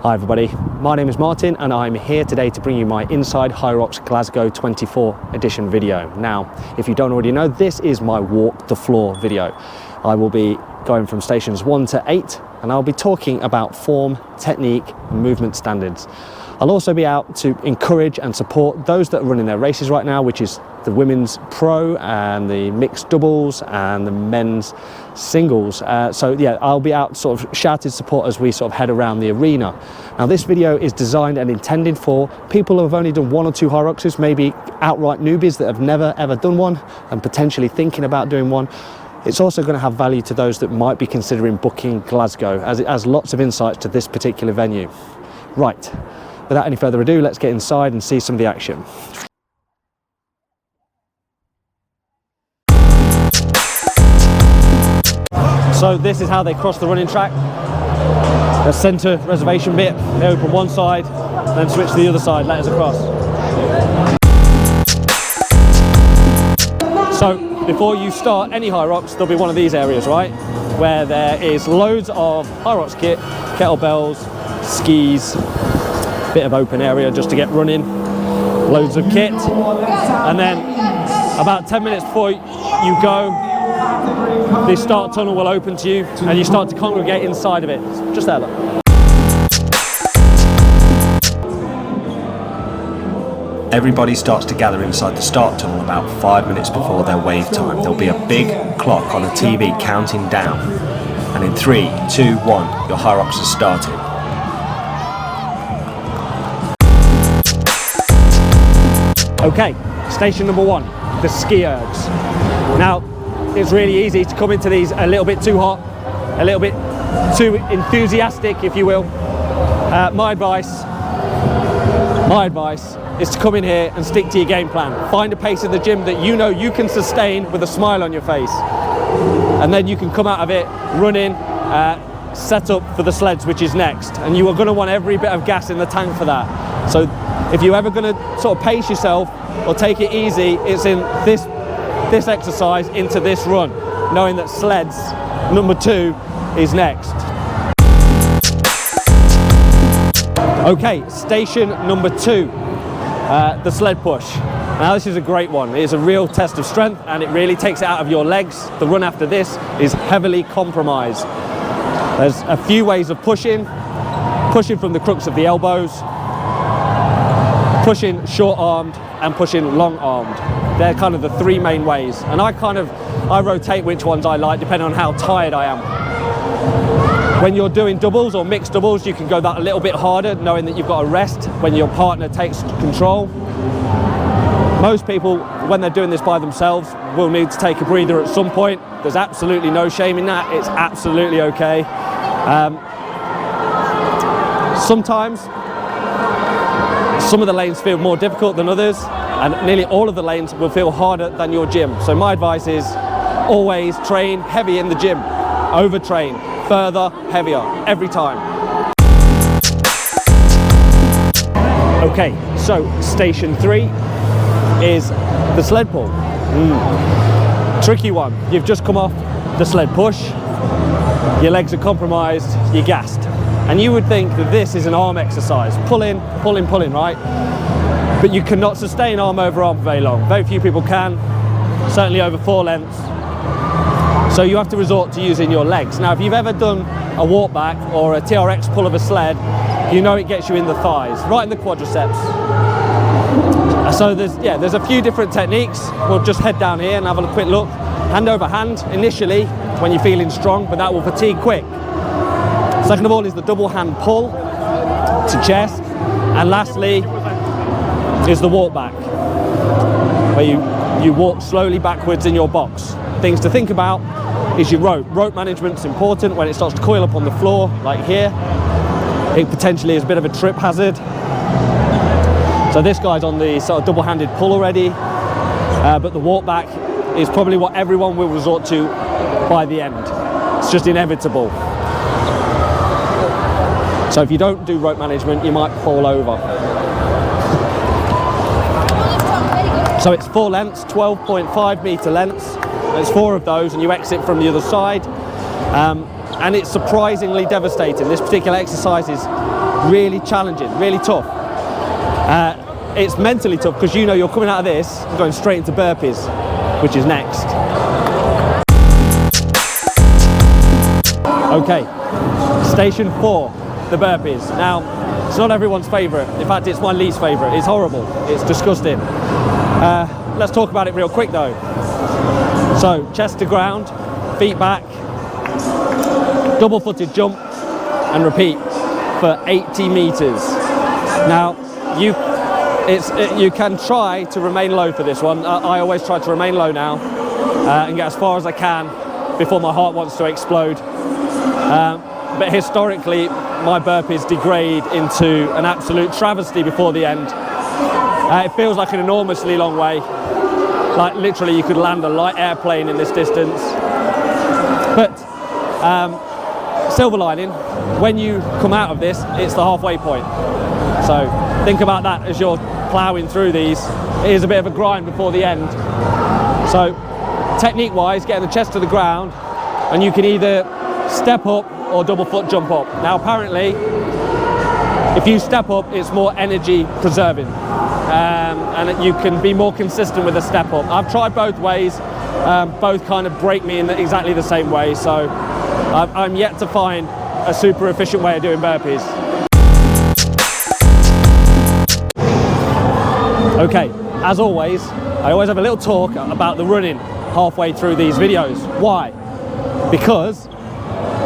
Hi everybody, my name is Martin and I'm here today to bring you my Inside HYROX Glasgow 24 edition video. Now, if you don't already know, this is my walk the floor video. I will be going from stations 1 to 8 and I'll be talking about form, technique and movement standards. I'll also be out to encourage and support those that are running their races right now, which is the women's pro and the mixed doubles and the men's singles. So yeah, I'll be out sort of shouting support as we sort of head around the arena. Now this video is designed and intended for people who have only done 1 or 2 HYROXs, maybe outright newbies that have never ever done one and potentially thinking about doing one. It's also going to have value to those that might be considering booking Glasgow, as it has lots of insights to this particular venue. Right. Without any further ado, let's get inside and see some of the action. So this is how they cross the running track. The centre reservation bit, they open one side, then switch to the other side, let us across. So before you start any HYROX, there'll be one of these areas, right? Where there is loads of HYROX kit, kettlebells, skis, bit of open area just to get running, loads of kit, and then about 10 minutes before you go, the start tunnel will open to you and you start to congregate inside of it. Just there, look. Everybody starts to gather inside the start tunnel about 5 minutes before their wave time. There'll be a big clock on a TV counting down, and in 3, 2, 1, your HYROX has started. Okay, station number 1, the ski ergs. Now, it's really easy to come into these a little bit too hot, a little bit too enthusiastic, if you will. My advice is to come in here and stick to your game plan. Find a pace in the gym that you know you can sustain with a smile on your face. And then you can come out of it running, set up for the sleds, which is next. And you are going to want every bit of gas in the tank for that. So if you're ever going to sort of pace yourself or take it easy, it's in this exercise into this run, knowing that sleds number 2 is next. Okay, station number 2, the sled push. Now this is a great one. It is a real test of strength and it really takes it out of your legs. The run after this is heavily compromised. There's a few ways of pushing from the crooks of the elbows, pushing short-armed and pushing long-armed. They're kind of the 3 main ways. And I rotate which ones I like depending on how tired I am. When you're doing doubles or mixed doubles, you can go that a little bit harder, knowing that you've got to rest when your partner takes control. Most people, when they're doing this by themselves, will need to take a breather at some point. There's absolutely no shame in that. It's absolutely okay. Sometimes, some of the lanes feel more difficult than others, and nearly all of the lanes will feel harder than your gym. So my advice is always train heavy in the gym. Overtrain, further, heavier, every time. Okay, so station 3 is the sled pull. Tricky one. You've just come off the sled push, your legs are compromised, you're gassed. And you would think that this is an arm exercise, pulling, right? But you cannot sustain arm over arm for very long. Very few people can, certainly over 4 lengths. So you have to resort to using your legs. Now, if you've ever done a walk back or a TRX pull of a sled, you know it gets you in the thighs, right in the quadriceps. So there's a few different techniques. We'll just head down here and have a quick look. Hand over hand initially when you're feeling strong, but that will fatigue quick. Second of all is the double hand pull to chest. And lastly is the walk back, where you walk slowly backwards in your box. Things to think about is your rope. Rope management's important when it starts to coil up on the floor, like here. It potentially is a bit of a trip hazard. So this guy's on the sort of double-handed pull already, but the walk back is probably what everyone will resort to by the end. It's just inevitable. So if you don't do rope management, you might fall over. So it's 4 lengths, 12.5 meter lengths. There's 4 of those and you exit from the other side. And it's surprisingly devastating. This particular exercise is really challenging, really tough. It's mentally tough because you know you're coming out of this and going straight into burpees, which is next. Okay, station 4, the burpees. Now, it's not everyone's favourite. In fact, it's my least favourite. It's horrible. It's disgusting. Let's talk about it real quick though. So, chest to ground, feet back, double-footed jump, and repeat for 80 meters. Now, you can try to remain low for this one. I always try to remain low now and get as far as I can before my heart wants to explode. But historically, my burpees degrade into an absolute travesty before the end. It feels like an enormously long way. Like literally you could land a light airplane in this distance. But silver lining, when you come out of this, it's the halfway point. So think about that as you're ploughing through these. It is a bit of a grind before the end. So technique wise, getting the chest to the ground, and you can either step up or double foot jump up. Now apparently, if you step up, it's more energy preserving. And you can be more consistent with a step up. I've tried both ways, both kind of break me in exactly the same way, so I'm yet to find a super efficient way of doing burpees. Okay, as always, I always have a little talk about the running halfway through these videos. Why? Because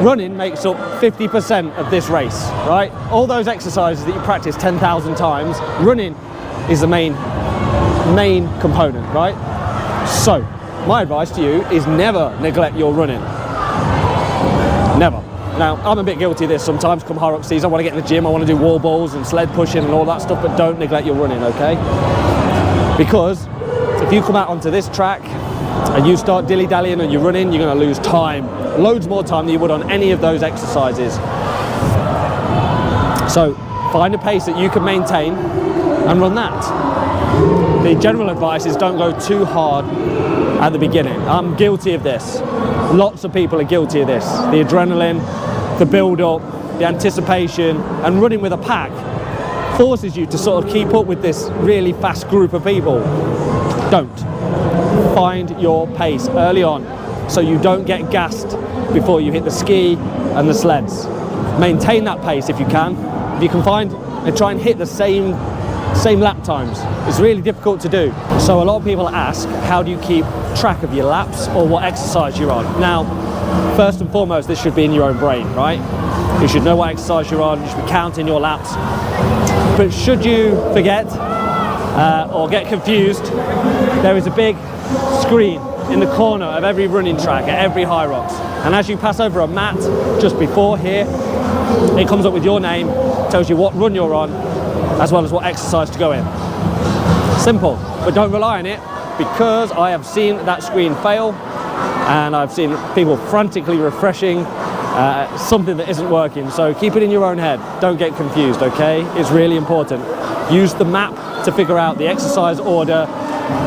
running makes up 50% of this race, right? All those exercises that you practice 10,000 times, running is the main component, right? So, my advice to you is never neglect your running. Never. Now, I'm a bit guilty of this sometimes. Come HYROX season, I want to get in the gym, I want to do wall balls and sled pushing and all that stuff, but don't neglect your running, okay? Because if you come out onto this track and you start dilly-dallying and you're running, you're going to lose time. Loads more time than you would on any of those exercises. So, find a pace that you can maintain and run that. The general advice is don't go too hard at the beginning. I'm guilty of this. Lots of people are guilty of this. The adrenaline, the build-up, the anticipation, and running with a pack forces you to sort of keep up with this really fast group of people. Don't. Find your pace early on so you don't get gassed before you hit the ski and the sleds. Maintain that pace if you can. If you can find and try and hit the same lap times. It's really difficult to do. So a lot of people ask, how do you keep track of your laps or what exercise you're on? Now, first and foremost, this should be in your own brain, right? You should know what exercise you're on, you should be counting your laps. But should you forget or get confused, there is a big screen in the corner of every running track at every HYROX. And as you pass over a mat just before here, it comes up with your name, tells you what run you're on, as well as what exercise to go in. Simple, but don't rely on it, because I have seen that screen fail and I've seen people frantically refreshing something that isn't working. So keep it in your own head, don't get confused, okay? It's really important. Use the map to figure out the exercise order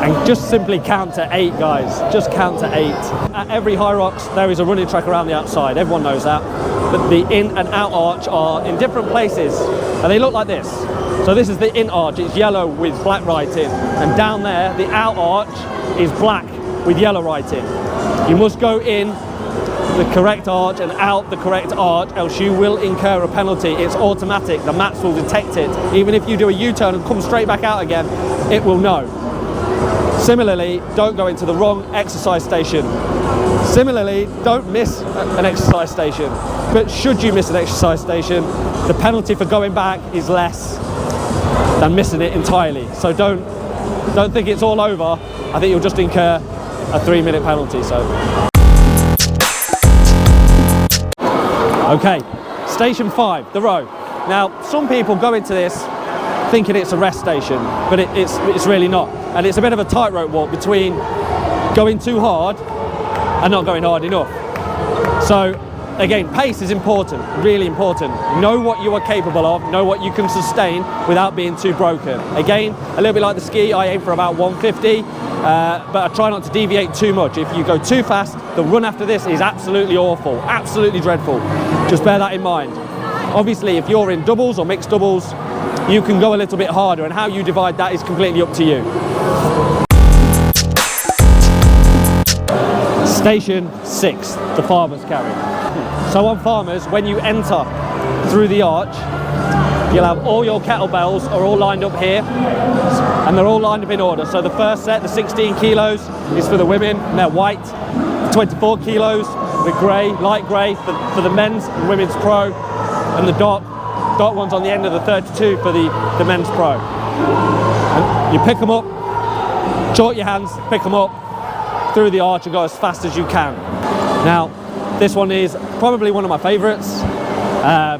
and just simply count to 8, guys. Just count to 8. At every HYROX there is a running track around the outside, everyone knows that. But the in and out arch are in different places and they look like this. So this is the in arch, it's yellow with black writing, and down there the out arch is black with yellow writing. You must go in the correct arch and out the correct arch, else you will incur a penalty. It's automatic, the mats will detect it. Even if you do a U-turn and come straight back out again, it will know. Similarly, don't go into the wrong exercise station. Similarly, don't miss an exercise station. But should you miss an exercise station, the penalty for going back is less than missing it entirely. So don't think it's all over. I think you'll just incur a 3-minute penalty. So okay, station 5, the row. Now some people go into this thinking it's a rest station, but it's really not. And it's a bit of a tightrope walk between going too hard and not going hard enough. So again, pace is important, really important. Know what you are capable of, know what you can sustain without being too broken. Again, a little bit like the ski, I aim for about 150, but I try not to deviate too much. If you go too fast, the run after this is absolutely awful, absolutely dreadful. Just bear that in mind. Obviously, if you're in doubles or mixed doubles, you can go a little bit harder, and how you divide that is completely up to you. Station 6, the farmer's carry. So on farmers, when you enter through the arch, you'll have all your kettlebells are all lined up here, and they're all lined up in order. So the first set, the 16 kilos, is for the women, and they're white. 24 kilos, the grey, light grey, for the men's and women's pro, and the dark ones on the end of the 32 for the men's pro. And you pick them up, chalk your hands, pick them up through the arch and go as fast as you can. Now, this one is probably one of my favourites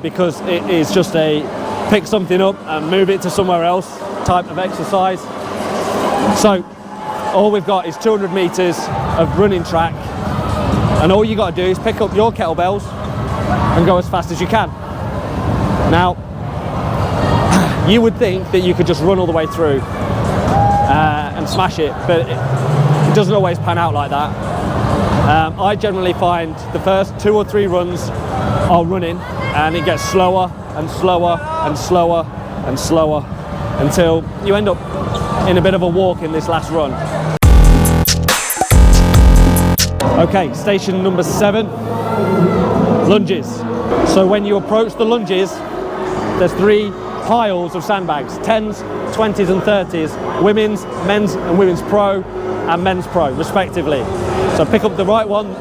because it is just a pick something up and move it to somewhere else type of exercise. So all we've got is 200 metres of running track, and all you got to do is pick up your kettlebells and go as fast as you can. Now, you would think that you could just run all the way through and smash it, but it doesn't always pan out like that. I generally find the first 2 or 3 runs are running, and it gets slower and slower and slower and slower until you end up in a bit of a walk in this last run. Okay, station number 7, lunges. So when you approach the lunges, there's 3 piles of sandbags, 10s, 20s and 30s, women's, men's and women's pro and men's pro respectively. So pick up the right one,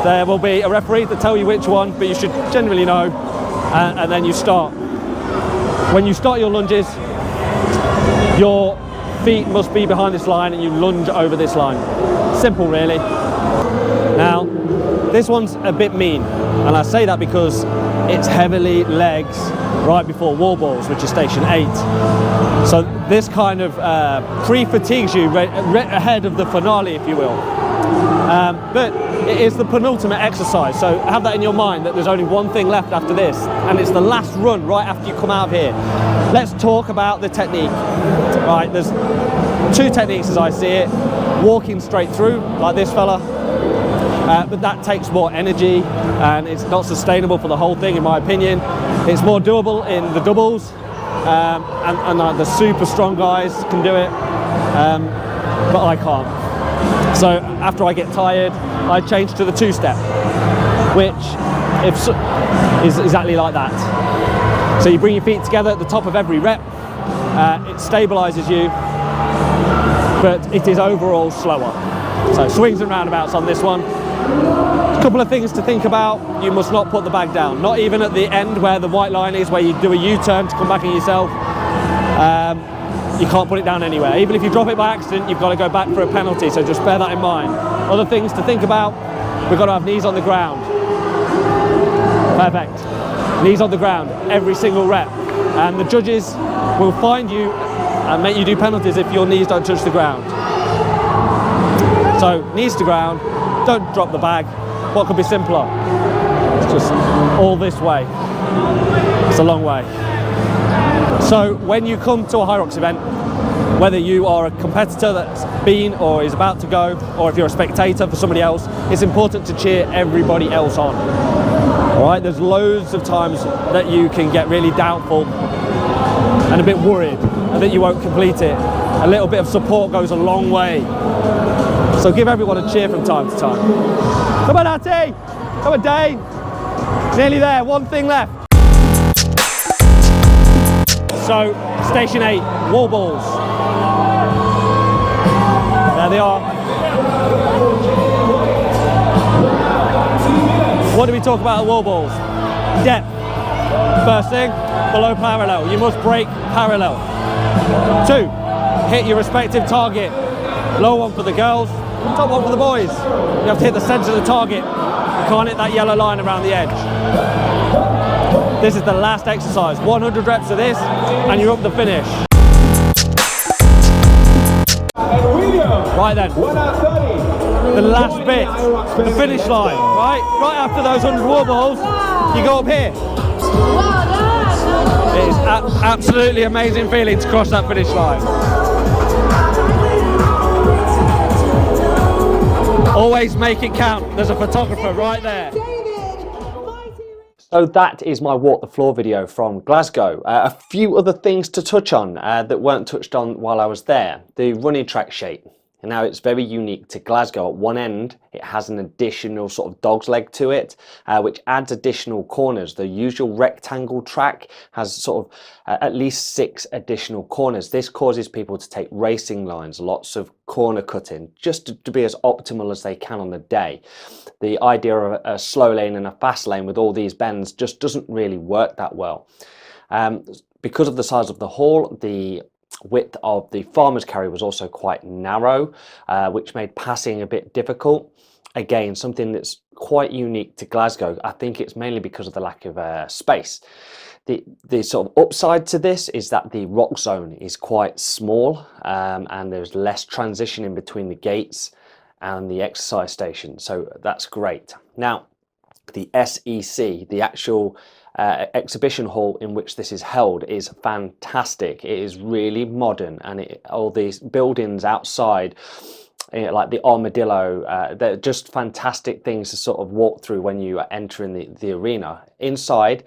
there will be a referee to tell you which one, but you should generally know, and then you start. When you start your lunges, your feet must be behind this line and you lunge over this line. Simple really. Now, this one's a bit mean, and I say that because it's heavily legs right before wall balls, which is station 8. So this kind of pre-fatigues you ahead of the finale, if you will. But it is the penultimate exercise, so have that in your mind that there's only one thing left after this, and it's the last run right after you come out of here. Let's talk about the technique. Right, there's 2 techniques as I see it. Walking straight through, like this fella, but that takes more energy and it's not sustainable for the whole thing in my opinion. It's more doable in the doubles, and the super strong guys can do it, but I can't. So after I get tired, I change to the 2-step, which is exactly like that. So you bring your feet together at the top of every rep, it stabilises you, but it is overall slower. So swings and roundabouts on this one. A couple of things to think about. You must not put the bag down, not even at the end where the white line is, where you do a U-turn to come back on yourself. You can't put it down anywhere. Even if you drop it by accident, you've got to go back for a penalty, so just bear that in mind. Other things to think about, we've got to have knees on the ground. Perfect. Knees on the ground, every single rep. And the judges will find you and make you do penalties if your knees don't touch the ground. So, knees to ground, don't drop the bag. What could be simpler? It's just all this way. It's a long way. So when you come to a HYROX event, whether you are a competitor that's been or is about to go, or if you're a spectator for somebody else, it's important to cheer everybody else on. All right, there's loads of times that you can get really doubtful and a bit worried and that you won't complete it. A little bit of support goes a long way. So give everyone a cheer from time to time. Come on, Atty! Come on, Dane! Nearly there, one thing left. So, station 8, wall balls. There they are. What do we talk about at wall balls? Depth. First thing, below parallel. You must break parallel. 2, hit your respective target. Low one for the girls, top one for the boys. You have to hit the centre of the target. You can't hit that yellow line around the edge. This is the last exercise. 100 reps of this, and you're up the finish. Right then, the last bit, the finish line, right? Right after those 100 wall balls, you go up here. It is absolutely amazing feeling to cross that finish line. Always make it count. There's a photographer right there. So that is my walk the floor video from Glasgow. A few other things to touch on that weren't touched on while I was there. The running track shape. Now it's very unique to Glasgow. At one end it has an additional sort of dog's leg to it, which adds additional corners. The usual rectangle track has sort of at least 6 additional corners. This causes people to take racing lines, lots of corner cutting, just to be as optimal as they can on the day. The idea of a slow lane and a fast lane with all these bends just doesn't really work that well. Because of the size of the hall, the width of the farmer's carry was also quite narrow, which made passing a bit difficult. Again, something that's quite unique to Glasgow. I think it's mainly because of the lack of space. The sort of upside to this is that the rock zone is quite small, and there's less transition in between the gates and the exercise station, so that's great. Now, the SEC, the actual exhibition hall in which this is held, is fantastic. It is really modern, and all these buildings outside, like the armadillo, they're just fantastic things to sort of walk through when you are entering the arena. Inside,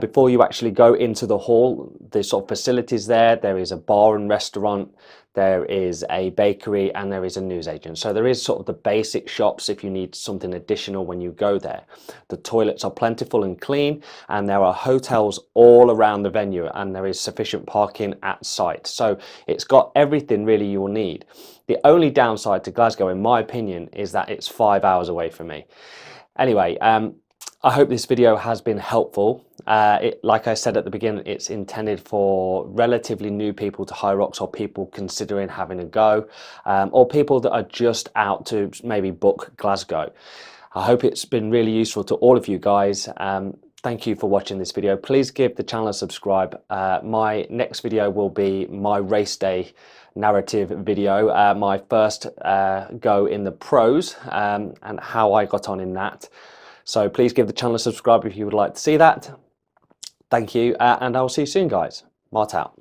before you actually go into the hall, the sort of facilities there is a bar and restaurant, there is a bakery, and there is a newsagent. So there is sort of the basic shops if you need something additional when you go there. The toilets are plentiful and clean, and there are hotels all around the venue, and there is sufficient parking at site. So it's got everything really you will need. The only downside to Glasgow, in my opinion, is that it's 5 hours away from me. Anyway, I hope this video has been helpful. Like I said at the beginning, it's intended for relatively new people to HYROX, or people considering having a go, or people that are just out to maybe book Glasgow. I hope it's been really useful to all of you guys. Thank you for watching this video. Please give the channel a subscribe. My next video will be my race day narrative video, my first go in the pros, and how I got on in that. So please give the channel a subscribe if you would like to see that. Thank you, and I will see you soon, guys. Mart out.